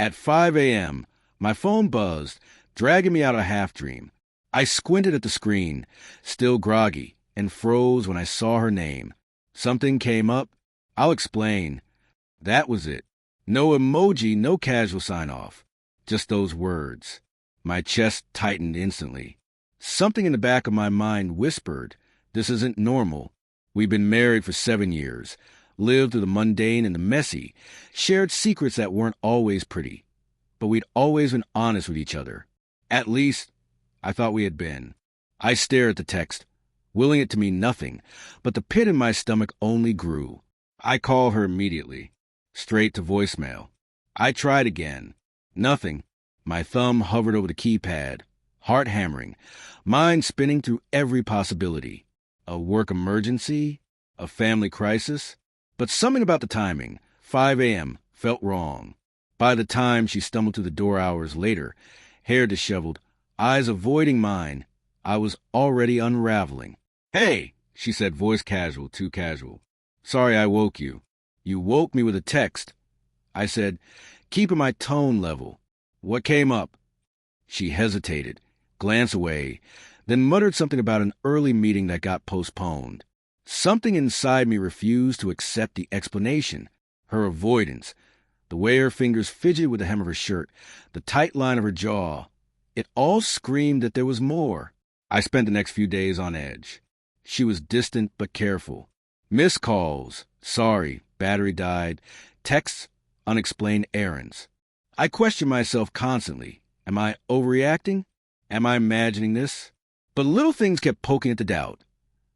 At 5 a.m., my phone buzzed, dragging me out of a half-dream. I squinted at the screen, still groggy, and froze when I saw her name. Something came up. I'll explain. That was it. No emoji, no casual sign-off. Just those words. My chest tightened instantly. Something in the back of my mind whispered, this isn't normal. We've been married for 7 years, lived through the mundane and the messy, shared secrets that weren't always pretty. But we'd always been honest with each other. At least, I thought we had been. I stared at the text, willing it to mean nothing, but the pit in my stomach only grew. I called her immediately, straight to voicemail. I tried again. Nothing. My thumb hovered over the keypad, heart hammering, mind spinning through every possibility. A work emergency? A family crisis? But something about the timing, 5 a.m., felt wrong. By the time she stumbled through the door hours later, hair disheveled, eyes avoiding mine, I was already unraveling. "Hey," she said, voice casual, too casual. "Sorry I woke you." "You woke me with a text." I said, keeping my tone level. "What came up?" She hesitated, glanced away, then muttered something about an early meeting that got postponed. Something inside me refused to accept the explanation. Her avoidance, the way her fingers fidgeted with the hem of her shirt, the tight line of her jaw. It all screamed that there was more. I spent the next few days on edge. She was distant but careful. Missed calls, sorry, battery died, texts, unexplained errands. I questioned myself constantly. Am I overreacting? Am I imagining this? But little things kept poking at the doubt.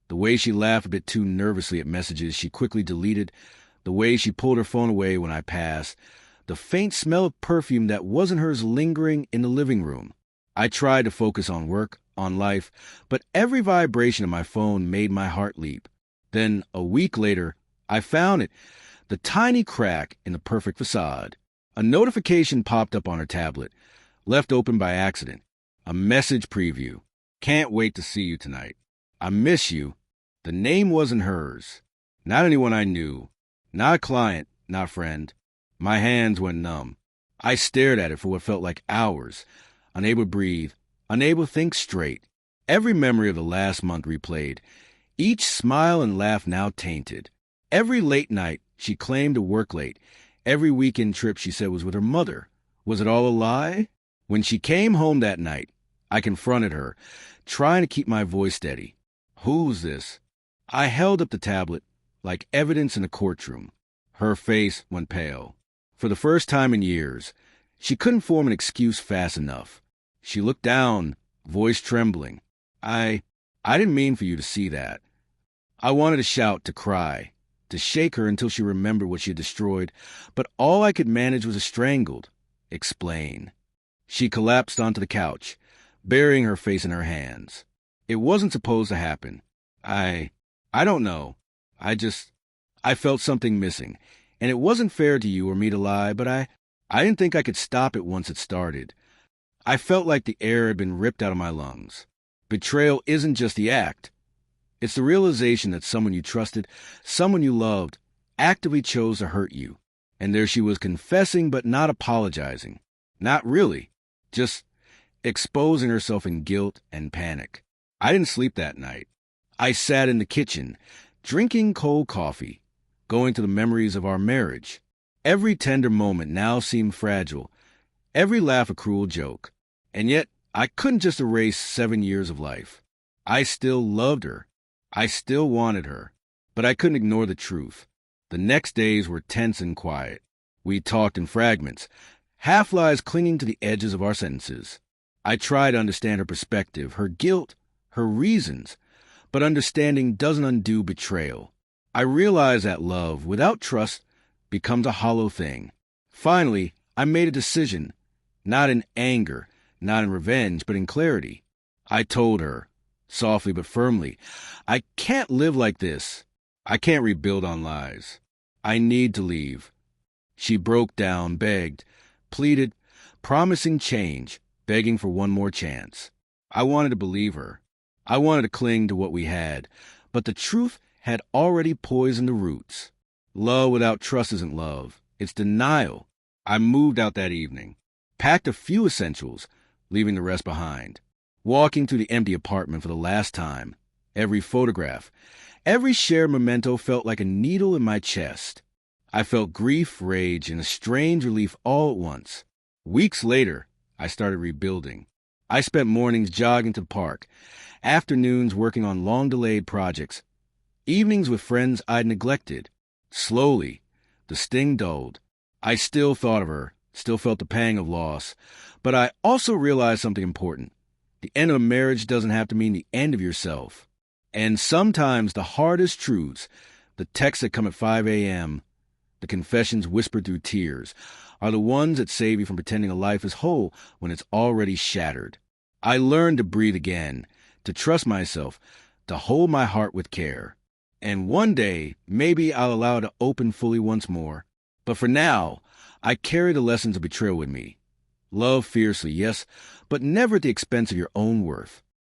The way she laughed a bit too nervously at messages she quickly deleted, the way she pulled her phone away when I passed, the faint smell of perfume that wasn't hers lingering in the living room. I tried to focus on work, on life, but every vibration of my phone made my heart leap. Then, a week later, I found it, the tiny crack in the perfect facade. A notification popped up on her tablet, left open by accident. A message preview. "Can't wait to see you tonight. I miss you." The name wasn't hers. Not anyone I knew. Not a client, not a friend. My hands went numb. I stared at it for what felt like hours, unable to breathe, unable to think straight. Every memory of the last month replayed, each smile and laugh now tainted. Every late night she claimed to work late. Every weekend trip she said was with her mother. Was it all a lie? When she came home that night, I confronted her, trying to keep my voice steady. "Who's this?" I held up the tablet, like evidence in a courtroom. Her face went pale. For the first time in years, she couldn't form an excuse fast enough. She looked down, voice trembling. I didn't mean for you to see that." I wanted to shout, to cry, to shake her until she remembered what she had destroyed, but all I could manage was a strangled "Explain." She collapsed onto the couch, burying her face in her hands. "It wasn't supposed to happen. I don't know. I felt something missing, and it wasn't fair to you or me to lie, but I didn't think I could stop it once it started. I felt like the air had been ripped out of my lungs. Betrayal isn't just the act. It's the realization that someone you trusted, someone you loved, actively chose to hurt you. And there she was confessing but not apologizing. Not really. Just exposing herself in guilt and panic. I didn't sleep that night. I sat in the kitchen, drinking cold coffee, going to the memories of our marriage. Every tender moment now seemed fragile, every laugh a cruel joke. And yet, I couldn't just erase 7 years of life. I still loved her. I still wanted her. But I couldn't ignore the truth. The next days were tense and quiet. We talked in fragments, half-lies clinging to the edges of our sentences. I tried to understand her perspective, her guilt, her reasons, but understanding doesn't undo betrayal. I realized that love, without trust, becomes a hollow thing. Finally, I made a decision, not in anger, not in revenge, but in clarity. I told her, softly but firmly, I can't live like this. I can't rebuild on lies. I need to leave. She broke down, begged, pleaded, promising change, begging for one more chance. I wanted to believe her. I wanted to cling to what we had, but the truth had already poisoned the roots. Love without trust isn't love. It's denial. I moved out that evening, packed a few essentials, leaving the rest behind. Walking through the empty apartment for the last time, every photograph, every shared memento felt like a needle in my chest. I felt grief, rage, and a strange relief all at once. Weeks later, I started rebuilding. I spent mornings jogging to the park, afternoons working on long-delayed projects, evenings with friends I'd neglected. Slowly, the sting dulled. I still thought of her, still felt the pang of loss, but I also realized something important. The end of a marriage doesn't have to mean the end of yourself. And sometimes the hardest truths, the texts that come at 5 a.m., the confessions whispered through tears, are the ones that save you from pretending a life is whole when it's already shattered. I learned to breathe again, to trust myself, to hold my heart with care. And one day, maybe I'll allow it to open fully once more. But for now, I carry the lessons of betrayal with me. Love fiercely, yes, but never at the expense of your own worth.